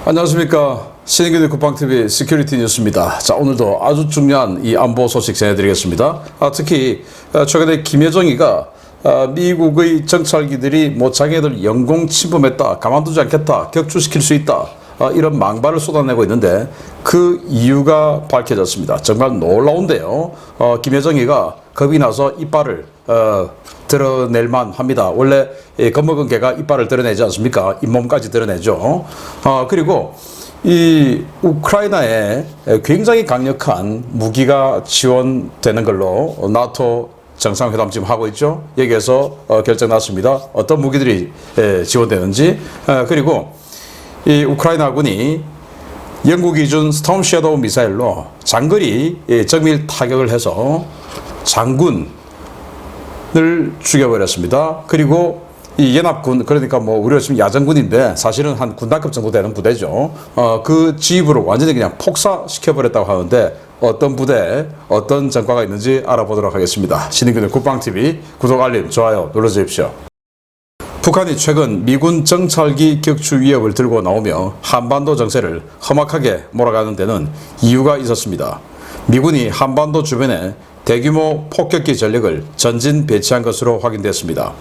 안녕하십니까. 신인균의 국방TV 시큐리티 뉴스입니다. 자, 오늘도 아주 중요한 이 안보 소식 전해드리겠습니다. 특히 최근에 김여정이가 미국의 정찰기들이 자기네들 영공 침범했다, 가만두지 않겠다, 격추시킬 수 있다, 이런 망발을 쏟아내고 있는데 그 이유가 밝혀졌습니다. 정말 놀라운데요. 김여정이가 겁이 나서 이빨을 드러낼만 합니다. 원래 겁먹은 개가 이빨을 드러내지 않습니까? 잇몸까지 드러내죠. 그리고 이 우크라이나에 굉장히 강력한 무기가 지원되는 걸로 나토 정상회담 지금 하고 있죠. 여기에서 결정 났습니다. 어떤 무기들이 지원되는지. 그리고 이 우크라이나군이 영국이 준 스톰 섀도우 미사일로 장거리 정밀 타격을 해서 장군을 죽여버렸습니다. 그리고 이 연합군, 그러니까 우리가 지금 야전군인데 사실은 한 군단급 정도 되는 부대죠. 그 지휘부를 완전히 그냥 폭사시켜버렸다고 하는데 어떤 부대, 어떤 전과가 있는지 알아보도록 하겠습니다. 신인균의 국방TV 구독, 알림, 좋아요 눌러주십시오. 북한이 최근 미군 정찰기 격추 위협을 들고 나오며 한반도 정세를 험악하게 몰아가는 데는 이유가 있었습니다. 미군이 한반도 주변에 대규모 폭격기 전력을 전진 배치한 것으로 확인됐습니다.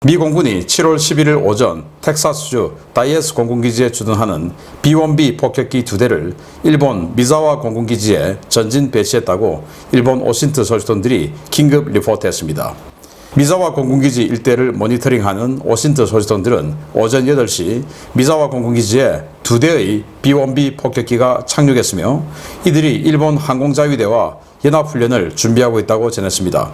미 공군이 7월 11일 오전 텍사스주 다이에스 공군기지에 주둔하는 B-1B 폭격기 2대를 일본 미사와 공군기지에 전진 배치했다고 일본 오신트 소식통들이 긴급 리포트했습니다. 미사와 공군기지 일대를 모니터링하는 오신트 소식통들은 오전 8시 미사와 공군기지에 2대의 B-1B 폭격기가 착륙했으며 이들이 일본 항공자위대와 연합훈련을 준비하고 있다고 전했습니다.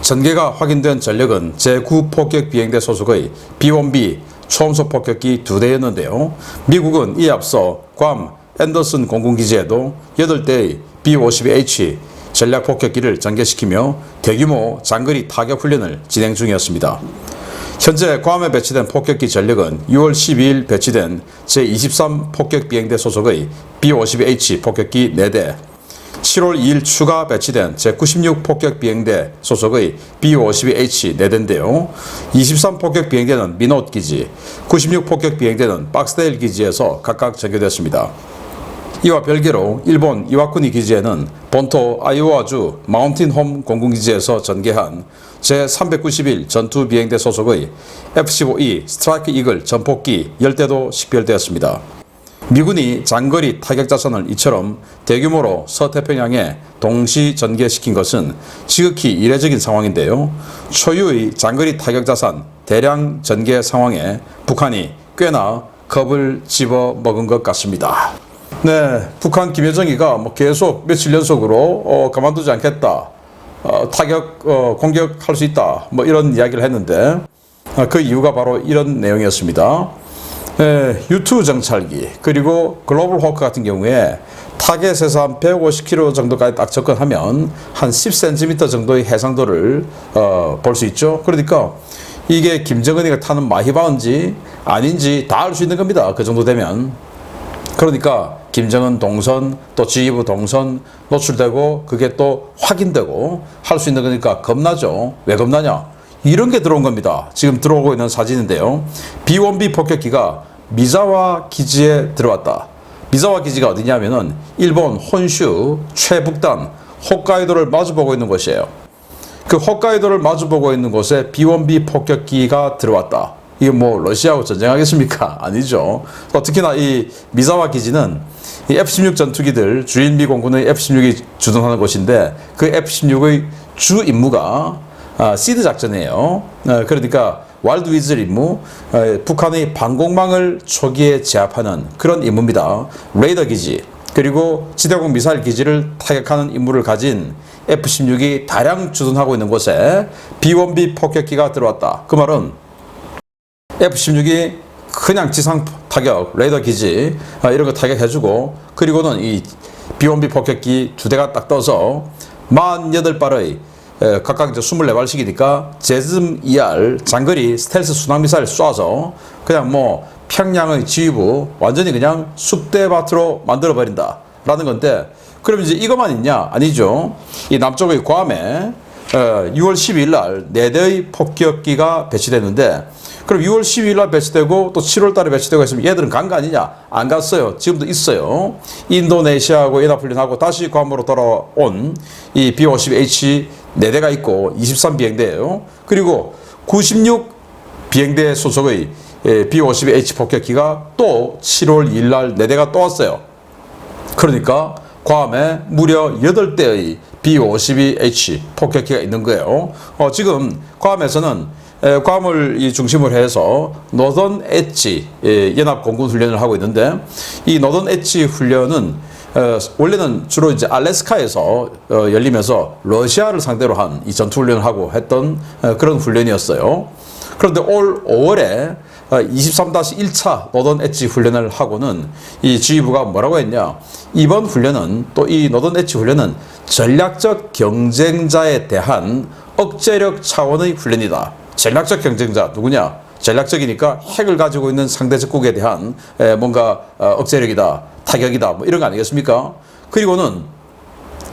전개가 확인된 전력은 제9폭격비행대 소속의 B-1B 초음속 폭격기 2대였는데요. 미국은 이에 앞서 괌 앤더슨 공군기지에도 8대의 B-52H 전략폭격기를 전개시키며 대규모 장거리 타격 훈련을 진행 중이었습니다. 현재 괌에 배치된 폭격기 전력은 6월 12일 배치된 제23 폭격비행대 소속의 B-52H 폭격기 4대, 7월 2일 추가 배치된 제96 폭격비행대 소속의 B-52H 4대인데요. 23 폭격비행대는 미노트 기지, 96 폭격비행대는 박스데일 기지에서 각각 전개됐습니다. 이와 별개로 일본 이와쿠니 기지에는 본토 아이오와주 마운틴홈 공군기지에서 전개한 제391 전투비행대 소속의 F-15E 스트라이크 이글 전폭기 10대도 식별되었습니다. 미군이 장거리 타격자산을 이처럼 대규모로 서태평양에 동시 전개시킨 것은 지극히 이례적인 상황인데요. 초유의 장거리 타격자산 대량 전개 상황에 북한이 꽤나 겁을 집어먹은 것 같습니다. 네, 북한 김여정이가 계속 며칠 연속으로 가만두지 않겠다, 타격 공격할 수 있다, 이런 이야기를 했는데 그 이유가 바로 이런 내용이었습니다. U2 정찰기 그리고 글로벌 호크 같은 경우에 타겟에서 한 150km 정도까지 딱 접근하면 한 10cm 정도의 해상도를 볼 수 있죠. 그러니까 이게 김정은이가 타는 마히바인지 아닌지 다 알 수 있는 겁니다. 그 정도 되면. 그러니까 김정은 동선, 또 지휘부 동선 노출되고 그게 또 확인되고 할 수 있는 거니까 겁나죠. 왜 겁나냐? 이런 게 들어온 겁니다. 지금 들어오고 있는 사진인데요. B-1B 폭격기가 미사와 기지에 들어왔다. 미사와 기지가 어디냐면은 일본 혼슈 최북단 홋카이도를 마주보고 있는 곳이에요. 그 홋카이도를 마주보고 있는 곳에 B-1B 폭격기가 들어왔다. 이게 러시아하고 전쟁하겠습니까? 아니죠. 특히나 이 미사와 기지는 이 F-16 전투기들, 주인 미 공군의 F-16이 주둔하는 곳인데 그 F-16의 주 임무가 시드 작전이에요. 그러니까 와일드 위즐 임무, 북한의 방공망을 초기에 제압하는 그런 임무입니다. 레이더 기지, 그리고 지대공 미사일 기지를 타격하는 임무를 가진 F-16이 다량 주둔하고 있는 곳에 B-1B 폭격기가 들어왔다. 그 말은 F-16이 그냥 지상 타격, 레이더 기지 이런 거 타격해주고, 그리고는 이 B-1B 폭격기 2대가 딱 떠서 48발의 각각 이제 24발씩이니까 제즘 ER 장거리 스텔스 순항미사일 쏴서 그냥 평양의 지휘부 완전히 그냥 쑥대밭으로 만들어버린다 라는 건데, 그럼 이제 이것만 있냐? 아니죠. 이 남쪽의 괌에 6월 12일 날 4대의 폭격기가 배치됐는데 그럼 6월 12일 날 배치되고 또 7월 달에 배치되고 했으면 얘들은 간 거 아니냐? 안 갔어요. 지금도 있어요. 인도네시아하고 연합훈련하고 다시 괌으로 돌아온 이 B-52H 4대가 있고 23비행대예요. 그리고 96 비행대 소속의 B-52H 폭격기가 또 7월 2일 날 4대가 또 왔어요. 그러니까 괌에 무려 8대의 B-52H 폭격기가 있는 거예요. 지금 괌에서는 괌을 중심으로 해서 노던 엣지 연합 공군 훈련을 하고 있는데 이 노던 엣지 훈련은 원래는 주로 이제 알래스카에서 열리면서 러시아를 상대로 한 이 전투 훈련을 하고 했던 그런 훈련이었어요. 그런데 올 5월에 23-1차 노던 엣지 훈련을 하고는 이 지휘부가 뭐라고 했냐? 이번 훈련은 또 이 노던 엣지 훈련은 전략적 경쟁자에 대한 억제력 차원의 훈련이다. 전략적 경쟁자 누구냐? 전략적이니까 핵을 가지고 있는 상대 적국에 대한 뭔가 억제력이다, 타격이다, 뭐 이런 거 아니겠습니까? 그리고는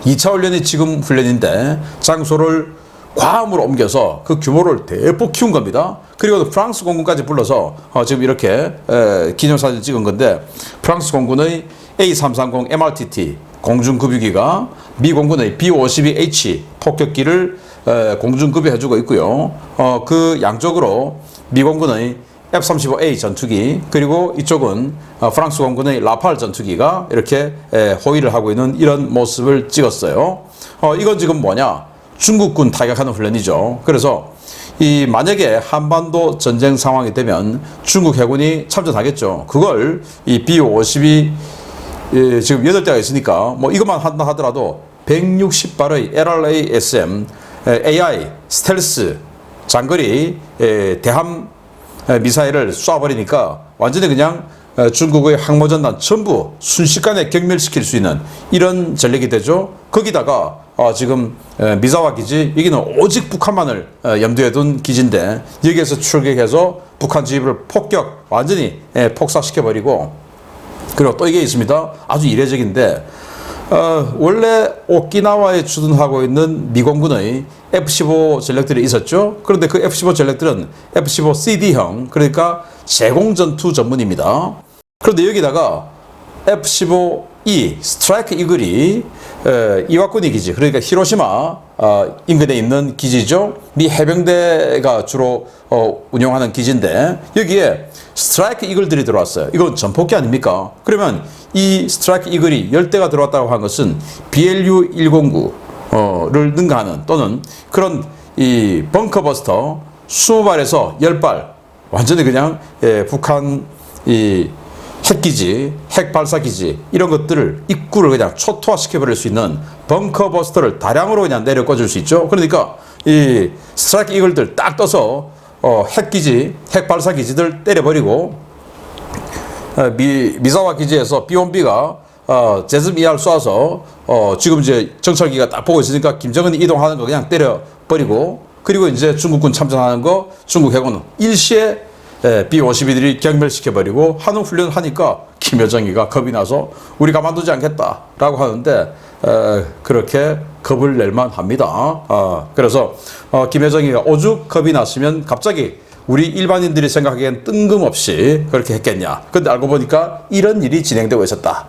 2차 훈련이 지금 훈련인데 장소를 괌으로 옮겨서 그 규모를 대폭 키운 겁니다. 그리고 프랑스 공군까지 불러서 지금 이렇게 기념사진 찍은 건데 프랑스 공군의 A330 MRTT 공중급유기가 미 공군의 B-52H 폭격기를 공중급유해주고 있고요. 그 양쪽으로 미 공군의 F-35A 전투기 그리고 이쪽은 프랑스 공군의 라팔 전투기가 이렇게 호위를 하고 있는 이런 모습을 찍었어요. 이건 지금 뭐냐? 중국군 타격하는 훈련이죠. 그래서 이 만약에 한반도 전쟁 상황이 되면 중국 해군이 참전하겠죠. 그걸 이 B-52 지금 8대가 있으니까 뭐 이것만 한다 하더라도 160발의 LRASM AI 스텔스 장거리 대함 미사일을 쏴버리니까 완전히 그냥 중국의 항모전단 전부 순식간에 경멸시킬 수 있는 이런 전력이 되죠. 거기다가 지금 미사와 기지 여기는 오직 북한만을 염두에 둔 기지인데 여기에서 출격해서 북한 지휘부를 폭격 완전히 폭사시켜버리고 그리고 또 이게 있습니다. 아주 이례적인데 원래 오키나와에 주둔하고 있는 미공군의 F-15 전력들이 있었죠. 그런데 그 F-15 전력들은 F-15CD형 그러니까 제공전투 전문입니다. 그런데 여기다가 F-15E 스트라이크 이글이 이와쿠니 기지 그러니까 히로시마 인근에 있는 기지죠. 미 해병대가 주로 운영하는 기지인데 여기에 스트라이크 이글들이 들어왔어요. 이건 전폭기 아닙니까? 그러면 이 스트라이크 이글이 10대가 들어왔다고 한 것은 BLU-109를 능가하는 또는 그런 이 벙커버스터 20발에서 10발 완전히 그냥 북한 이 핵기지, 핵발사기지 이런 것들을 입구를 그냥 초토화시켜버릴 수 있는 벙커버스터를 다량으로 그냥 내려 꽂을 수 있죠. 그러니까 이 스트라이크 이글들 딱 떠서 핵기지, 핵발사기지들 때려버리고 미사와 기지에서 B-1B가 제즈미아를 쏴서 지금 이제 정찰기가 딱 보고 있으니까 김정은이 이동하는 거 그냥 때려버리고 그리고 이제 중국군 참전하는 거 중국 해군은 일시에 B-52들이 경멸시켜버리고 하는 훈련을 하니까 김여정이가 겁이 나서 우리 가만두지 않겠다라고 하는데 그렇게 겁을 낼만 합니다. 그래서 김여정이가 오죽 겁이 났으면 갑자기 우리 일반인들이 생각하기엔 뜬금없이 그렇게 했겠냐. 근데 알고 보니까 이런 일이 진행되고 있었다.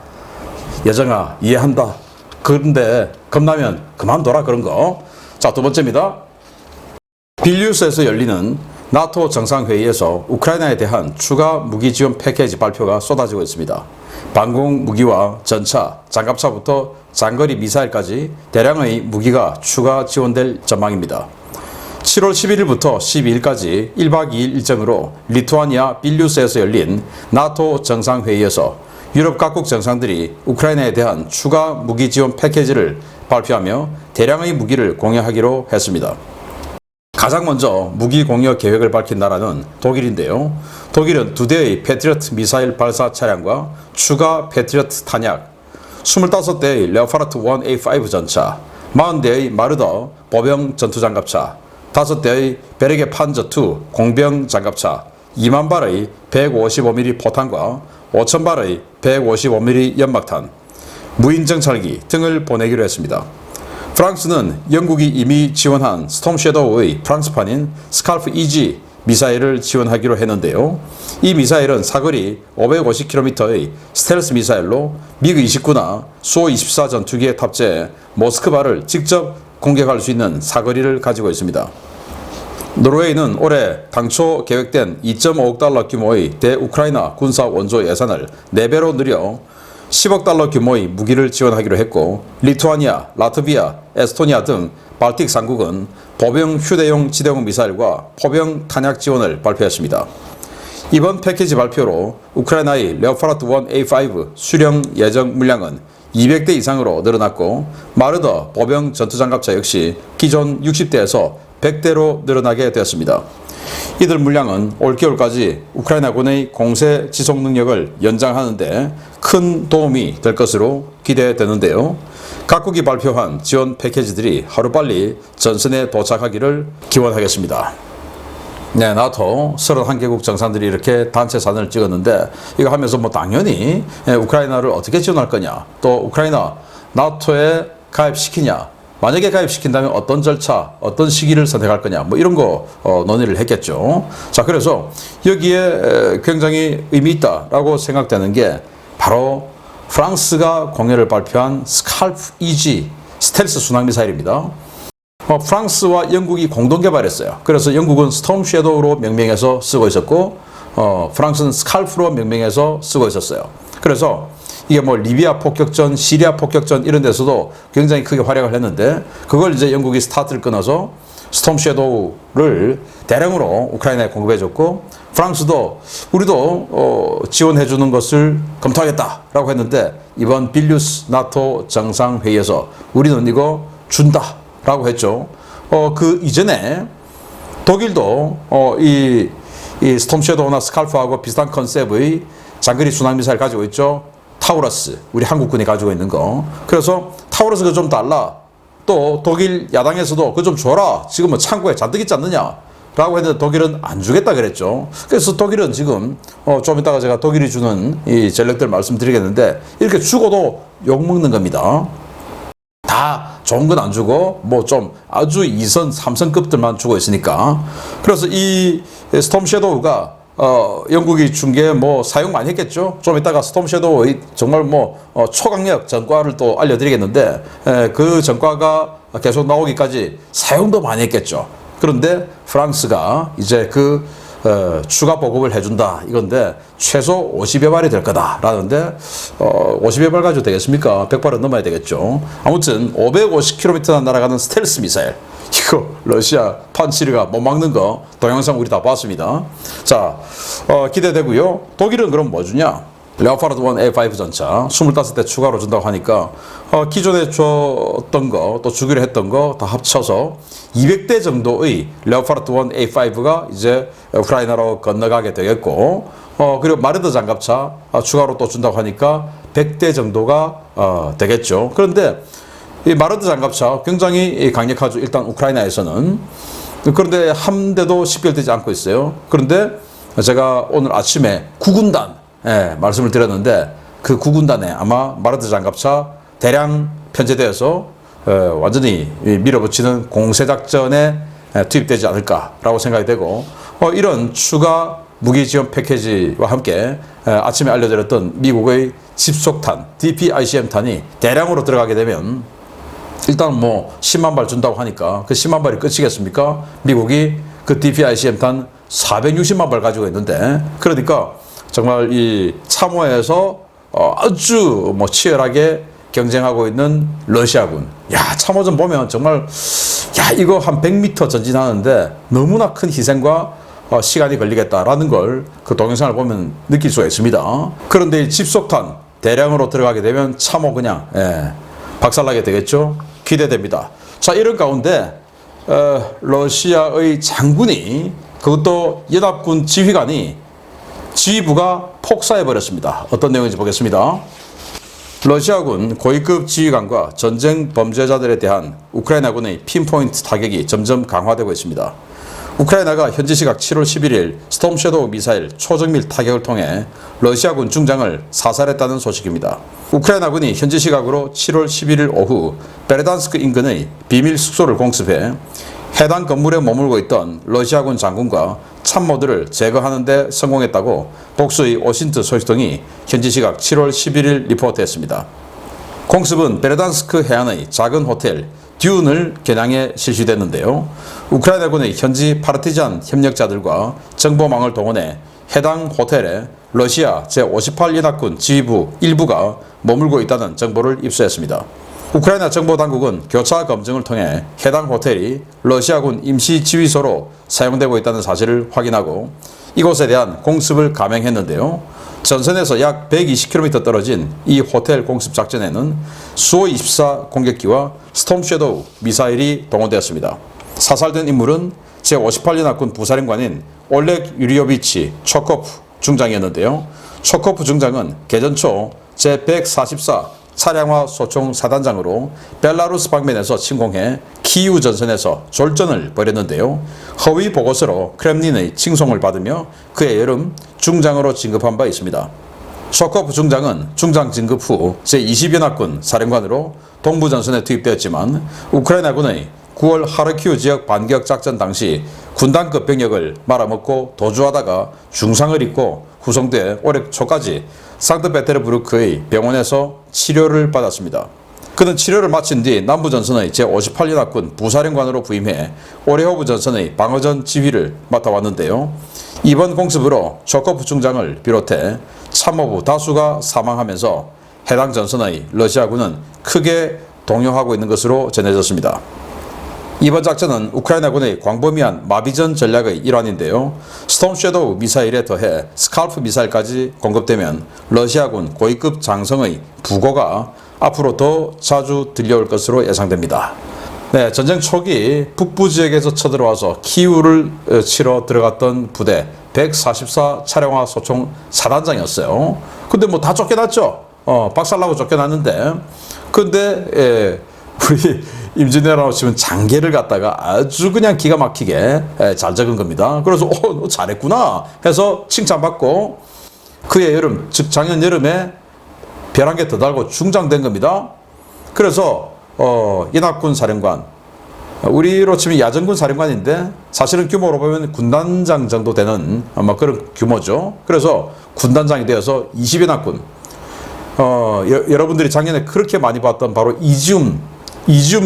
여정아 이해한다. 그런데 겁나면 그만둬라 그런 거. 자, 두 번째입니다. 빌뉴스에서 열리는 나토 정상회의에서 우크라이나에 대한 추가 무기 지원 패키지 발표가 쏟아지고 있습니다. 방공 무기와 전차, 장갑차부터 장거리 미사일까지 대량의 무기가 추가 지원될 전망입니다. 7월 11일부터 12일까지 1박 2일 일정으로 리투아니아 빌뉴스에서 열린 나토 정상회의에서 유럽 각국 정상들이 우크라이나에 대한 추가 무기 지원 패키지를 발표하며 대량의 무기를 공여하기로 했습니다. 가장 먼저 무기 공여 계획을 밝힌 나라는 독일인데요. 독일은 2대의 패트리어트 미사일 발사 차량과 추가 패트리어트 탄약, 25대의 레오파르트 1A5 전차, 40대의 마르더 보병 전투장갑차, 5대의 베르게 판저2 공병 장갑차, 2만 발의 155mm 포탄과 5천 발의 155mm 연막탄, 무인정찰기 등을 보내기로 했습니다. 프랑스는 영국이 이미 지원한 스톰 섀도우의 프랑스판인 스칼프 EG 미사일을 지원하기로 했는데요. 이 미사일은 사거리 550km의 스텔스 미사일로 미그 29나 수 24 전투기에 탑재해 모스크바를 직접 공격할 수 있는 사거리를 가지고 있습니다. 노르웨이는 올해 당초 계획된 2.5억 달러 규모의 대우크라이나 군사 원조 예산을 4배로 늘려 10억 달러 규모의 무기를 지원하기로 했고, 리투아니아, 라트비아, 에스토니아 등 발틱 3국은 보병 휴대용 지대공 미사일과 포병 탄약 지원을 발표했습니다. 이번 패키지 발표로 우크라이나의 레오파르트 1A5 수령 예정 물량은 200대 이상으로 늘어났고, 마르더 보병 전투장갑차 역시 기존 60대에서 100대로 늘어나게 되었습니다. 이들 물량은 올겨울까지 우크라이나군의 공세 지속 능력을 연장하는 데 큰 도움이 될 것으로 기대되는데요. 각국이 발표한 지원 패키지들이 하루빨리 전선에 도착하기를 기원하겠습니다. 네, 나토 31개국 정상들이 이렇게 단체 사진을 찍었는데, 이거 하면서 뭐 당연히 우크라이나를 어떻게 지원할 거냐, 또 우크라이나 나토에 가입시키냐, 만약에 가입시킨다면 어떤 절차, 어떤 시기를 선택할 거냐, 뭐 이런 거 논의를 했겠죠. 자, 그래서 여기에 굉장히 의미 있다라고 생각되는 게 바로 프랑스가 공개를 발표한 스칼프 EG 스텔스 순항미사일입니다. 프랑스와 영국이 공동 개발했어요. 그래서 영국은 스톰 섀도우로 명명해서 쓰고 있었고, 프랑스는 스칼프로 명명해서 쓰고 있었어요. 그래서 이게 뭐 리비아 폭격전, 시리아 폭격전 이런 데서도 굉장히 크게 활약을 했는데, 그걸 이제 영국이 스타트를 끊어서 스톰 섀도우를 대량으로 우크라이나에 공급해줬고, 프랑스도 우리도 지원해주는 것을 검토하겠다라고 했는데, 이번 빌뉴스 나토 정상회의에서 우리는 이거 준다라고 했죠. 그 이전에 독일도 이 스톰 섀도우나 스칼프하고 비슷한 컨셉의 장거리 순항미사일 가지고 있죠. 타우러스, 우리 한국군이 가지고 있는 거. 그래서 타우러스가 좀 달라. 또 독일 야당에서도 그거 좀 줘라. 지금 뭐 창고에 잔뜩 있지 않느냐 라고 했는데 독일은 안 주겠다 그랬죠. 그래서 독일은 지금 좀 이따가 제가 독일이 주는 이 전력들 말씀드리겠는데, 이렇게 주고도 욕먹는 겁니다. 다 좋은 건 안 주고 뭐 좀 아주 2선, 3선급들만 주고 있으니까. 그래서 이 스톰 섀도우가 영국이 준 게 뭐 사용 많이 했겠죠. 좀 이따가 스톰 섀도우의 정말 뭐 초강력 전과를 또 알려드리겠는데, 그 전과가 계속 나오기까지 사용도 많이 했겠죠. 그런데 프랑스가 이제 그 추가 보급을 해준다 이건데, 최소 50여 발이 될 거다라는데, 50여 발 가지고 되겠습니까? 100발은 넘어야 되겠죠. 아무튼 550km나 날아가는 스텔스 미사일, 이거 러시아 판치르가 못 막는 거 동영상 우리 다 봤습니다. 자, 기대되고요. 독일은 그럼 뭐 주냐? 레오파르트 1A5 전차 25대 추가로 준다고 하니까 기존에 줬던 거, 또 주기로 했던 거 다 합쳐서 200대 정도의 레오파르트 1A5가 이제 우크라이나로 건너가게 되겠고, 그리고 마르더 장갑차 추가로 또 준다고 하니까 100대 정도가 되겠죠. 그런데 이 마르더 장갑차 굉장히 강력하죠. 일단 우크라이나에서는. 그런데 함대도 식별되지 않고 있어요. 그런데 제가 오늘 아침에 9군단 말씀을 드렸는데, 그 9군단에 아마 마르더 장갑차 대량 편제되어서 완전히 밀어붙이는 공세작전에 투입되지 않을까라고 생각이 되고, 이런 추가 무기 지원 패키지와 함께 아침에 알려드렸던 미국의 집속탄 DPICM탄이 대량으로 들어가게 되면, 일단 뭐 10만 발 준다고 하니까 그 10만 발이 끝이겠습니까? 미국이 그 DPICM탄 460만 발 가지고 있는데, 그러니까 정말 이 참호에서 아주 뭐 치열하게 경쟁하고 있는 러시아군. 야, 참호전 보면 정말, 야, 이거 한 100m 전진하는데 너무나 큰 희생과 시간이 걸리겠다라는 걸 그 동영상을 보면 느낄 수가 있습니다. 그런데 이 집속탄 대량으로 들어가게 되면 참호 그냥 박살나게 되겠죠. 기대됩니다. 자, 이런 가운데 러시아의 장군이, 그것도 연합군 지휘관이 지휘부가 폭사해버렸습니다. 어떤 내용인지 보겠습니다. 러시아군 고위급 지휘관과 전쟁 범죄자들에 대한 우크라이나군의 핀포인트 타격이 점점 강화되고 있습니다. 우크라이나가 현지 시각 7월 11일 스톰 섀도우 미사일 초정밀 타격을 통해 러시아군 중장을 사살했다는 소식입니다. 우크라이나군이 현지 시각으로 7월 11일 오후 베르단스크 인근의 비밀 숙소를 공습해 해당 건물에 머물고 있던 러시아군 장군과 참모들을 제거하는 데 성공했다고 복수의 오신트 소식통이 현지 시각 7월 11일 리포트했습니다. 공습은 베르단스크 해안의 작은 호텔 듀운을 겨냥해 실시됐는데요. 우크라이나군의 현지 파르티잔 협력자들과 정보망을 동원해 해당 호텔에 러시아 제58연합군 지휘부 일부가 머물고 있다는 정보를 입수했습니다. 우크라이나 정보당국은 교차 검증을 통해 해당 호텔이 러시아군 임시지휘소로 사용되고 있다는 사실을 확인하고 이곳에 대한 공습을 감행했는데요. 전선에서 약 120km 떨어진 이 호텔 공습 작전에는 수호-24 공격기와 스톰 섀도우 미사일이 동원되었습니다. 사살된 인물은 제58연합군 부사령관인 올렉 유리오비치 초코프 중장이었는데요. 초코프 중장은 개전 초 제144 차량화 소총 사단장으로 벨라루스 방면에서 침공해 키이우 전선에서 졸전을 벌였는데요. 허위 보고서로 크렘린의 칭송을 받으며 그해 여름 중장으로 진급한 바 있습니다. 초코프 중장은 중장 진급 후 제20연합군 사령관으로 동부전선에 투입되었지만 우크라이나군의 9월 하르키우 지역 반격 작전 당시 군단급 병력을 말아먹고 도주하다가 중상을 입고 후송돼 올해 초까지 상트페테르부르크의 병원에서 치료를 받았습니다. 그는 치료를 마친 뒤 남부전선의 제58연합군 부사령관으로 부임해 오레호브 전선의 방어전 지휘를 맡아왔는데요. 이번 공습으로 초코프 중장을 비롯해 참모부 다수가 사망하면서 해당 전선의 러시아군은 크게 동요하고 있는 것으로 전해졌습니다. 이번 작전은 우크라이나군의 광범위한 마비전 전략의 일환인데요. 스톰 섀도우 미사일에 더해 스칼프 미사일까지 공급되면 러시아군 고위급 장성의 부고가 앞으로 더 자주 들려올 것으로 예상됩니다. 네, 전쟁 초기 북부 지역에서 쳐들어와서 키이우를 치러 들어갔던 부대 144 차량화 소총 사단장이었어요. 근데 뭐 다 쫓겨났죠. 박살나고 쫓겨났는데 근데 우리 임진왜란으로 치면 장계를 갖다가 아주 그냥 기가 막히게 잘 적은 겁니다. 그래서 너 잘했구나 해서 칭찬받고 그해 여름, 즉 작년 여름에 별 한 개 더 달고 중장된 겁니다. 그래서 연합군 사령관, 우리로 치면 야전군 사령관인데 사실은 규모로 보면 군단장 정도 되는 아마 그런 규모죠. 그래서 군단장이 되어서 20연합군, 여러분들이 작년에 그렇게 많이 봤던 바로 이지움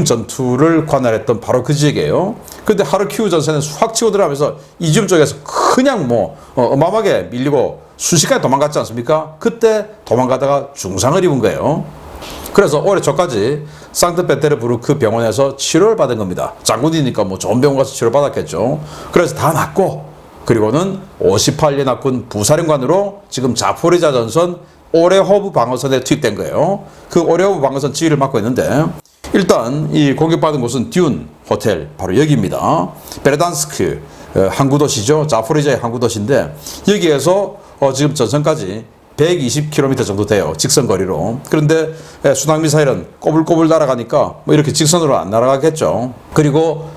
전투를 관할했던 바로 그 지역이에요. 그런데 하르키우 전선에 확 치고 들어가면서 이지움 쪽에서 그냥 어마어마하게 밀리고 순식간에 도망갔지 않습니까? 그때 도망가다가 중상을 입은 거예요. 그래서 올해 초까지 상트페테르부르크 병원에서 치료를 받은 겁니다. 장군이니까 좋은 병원 가서 치료 받았겠죠. 그래서 다 낫고 그리고는 58연합군 부사령관으로 지금 자포리자 전선 오레호브 방어선에 투입된 거예요. 그 오레호브 방어선 지휘를 맡고 있는데 일단 이 공격받은 곳은 듀운 호텔 바로 여기입니다. 베르단스크 항구도시죠. 자포리자의 항구도시인데 여기에서 지금 전선까지 120km 정도 돼요. 직선거리로. 그런데 순항미사일은 꼬불꼬불 날아가니까 이렇게 직선으로 안 날아가겠죠. 그리고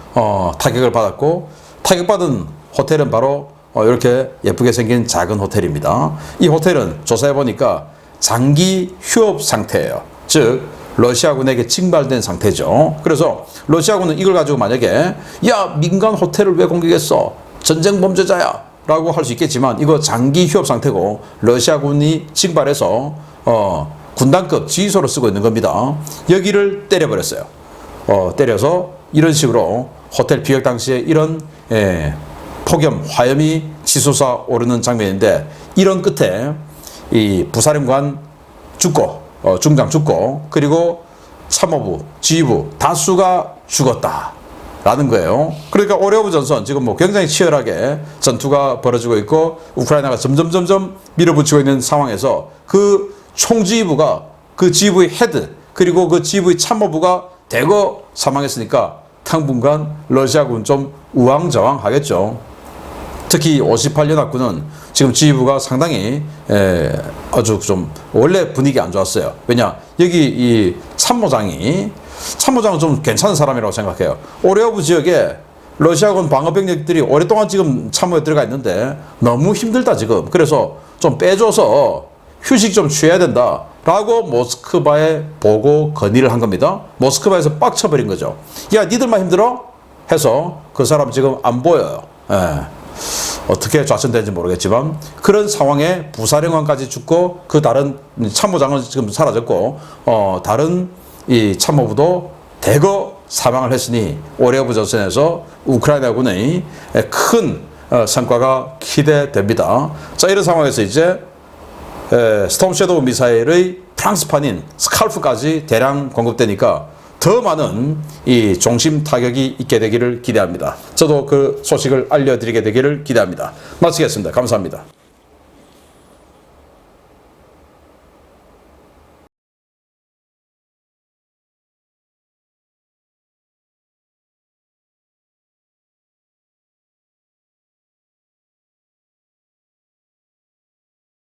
타격을 받았고 타격받은 호텔은 바로 이렇게 예쁘게 생긴 작은 호텔입니다. 이 호텔은 조사해보니까 장기 휴업 상태예요. 즉 러시아군에게 징발된 상태죠. 그래서 러시아군은 이걸 가지고 만약에 야 민간 호텔을 왜 공격했어? 전쟁 범죄자야 라고 할 수 있겠지만 이거 장기 휴업 상태고 러시아군이 징발해서 군단급 지휘소로 쓰고 있는 겁니다. 여기를 때려버렸어요. 때려서 이런 식으로 호텔 비격 당시에 이런 폭염, 화염이 치솟아 오르는 장면인데 이런 끝에 이 부사령관 죽고 중장 죽고 그리고 참모부, 지휘부 다수가 죽었다라는 거예요. 그러니까 오레오브 전선 지금 굉장히 치열하게 전투가 벌어지고 있고 우크라이나가 점점 밀어붙이고 있는 상황에서 그 총지휘부가 그 지휘부의 헤드 그리고 그 지휘부의 참모부가 대거 사망했으니까 당분간 러시아군 좀 우왕좌왕하겠죠. 특히 58연합군은 지금 지휘부가 상당히 아주 좀 원래 분위기 안 좋았어요. 왜냐 여기 이 참모장은 좀 괜찮은 사람이라고 생각해요. 오레오브 지역에 러시아군 방어병력들이 오랫동안 지금 참모에 들어가 있는데 너무 힘들다 지금. 그래서 좀 빼줘서 휴식 좀 취해야 된다 라고 모스크바에 보고 건의를 한 겁니다. 모스크바에서 빡쳐버린 거죠. 야 니들만 힘들어? 해서 그 사람 지금 안 보여요. 예. 어떻게 좌천된지 모르겠지만 그런 상황에 부사령관까지 죽고 그 다른 참모장은 지금 사라졌고 다른 이 참모부도 대거 사망을 했으니 올해 오브 전선에서 우크라이나군의 큰 성과가 기대됩니다. 자, 이런 상황에서 이제 스톰 섀도우 미사일의 프랑스판인 스칼프까지 대량 공급되니까 더 많은 이 중심 타격이 있게 되기를 기대합니다. 저도 그 소식을 알려드리게 되기를 기대합니다. 마치겠습니다. 감사합니다.